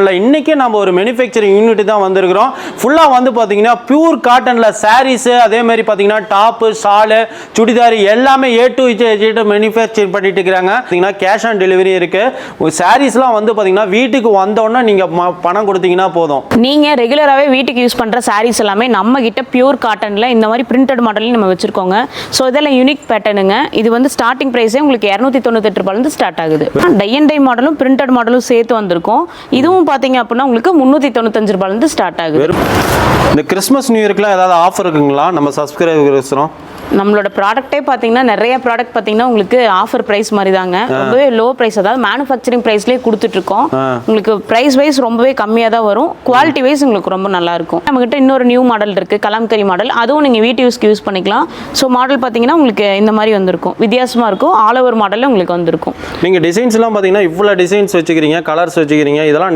இன்னைக்கு நம்ம ஒரு மேனுஃபேக்சரிங் யூனிட் தான் வந்திருக்கிறோம். ஃபுல்லா வந்து பாத்தீங்கன்னா பியூர் காட்டன்ல சாரீஸ், அதே மாதிரி பாத்தீங்கன்னா டாப், ஷால், சுடிதார் எல்லாமே A to Z மேனுஃபேக்சர் பண்ணிட்டு இருக்காங்க. பாத்தீங்கன்னா கேஷ் ஆன் டெலிவரி இருக்கு. சாரீஸ்லாம் வந்து பாத்தீங்கன்னா வீட்டுக்கு வந்தோடனே நீங்க பணம் கொடுத்தீங்கன்னா போதும். நீங்க ரெகுலராகவே வீட்டுக்கு யூஸ் பண்ற சாரீஸ் எல்லாமே நம்ம கிட்ட பியூர் காட்டன்ல இந்த மாதிரி பிரிண்டட் மாடல் நம்ம வச்சிருக்கோங்க. ஸோ இதெல்லாம் யூனிக் பேட்டர்னுங்க. இது வந்து ஸ்டார்டிங் பிரைஸே உங்களுக்கு 298 ரூபாயிலிருந்து ஸ்டார்ட் ஆகுது. டை அண்ட் டை மாடலும் பிரிண்டட் மாடலும் சேர்த்து வந்திருக்கும். இதுவும் பாத்தீங்க அப்படின்னா உங்களுக்கு 395 ரூபாயிலிருந்து ஸ்டார்ட் ஆகுது. இந்த கிறிஸ்மஸ் நியூ இயர்க்குலாம் ஏதாவது ஆஃபர் இருக்குங்களா நம்ம சப்ஸ்கிரைபர்ஸ்றோம்? நம்மளோட ப்ராடக்ட்டே பார்த்தீங்கன்னா நிறைய ப்ராடக்ட் பார்த்தீங்கன்னா உங்களுக்கு ஆஃபர் ப்ரைஸ் மாதிரி தாங்க. ரொம்பவே லோ ப்ரைஸ், அதாவது மேனுஃபேக்சரிங் ப்ரைஸ்லேயே கொடுத்துட்ருக்கோம். உங்களுக்கு ப்ரைஸ் வைஸ் ரொம்பவே கம்மியாக தான் வரும். குவாலிட்டி வைஸ் உங்களுக்கு ரொம்ப நல்லா இருக்கும். நம்மகிட்ட இன்னொரு நியூ மாடல் இருக்குது, கலாம்கரி மாடல். அதுவும் நீங்கள் வீட்டு யூஸ்க்கு யூஸ் பண்ணிக்கலாம். ஸோ மாடல் பார்த்தீங்கன்னா உங்களுக்கு இந்த மாதிரி வந்திருக்கும், வித்தியாசமாக இருக்கும். ஆல் ஓவர் மாடலில் உங்களுக்கு வந்திருக்கும். நீங்கள் டிசைன்ஸ்லாம் பார்த்தீங்கன்னா இவ்வளோ டிசைன்ஸ் வச்சுக்கிறீங்க, கலர்ஸ் வச்சுக்கிறீங்க, இதெல்லாம்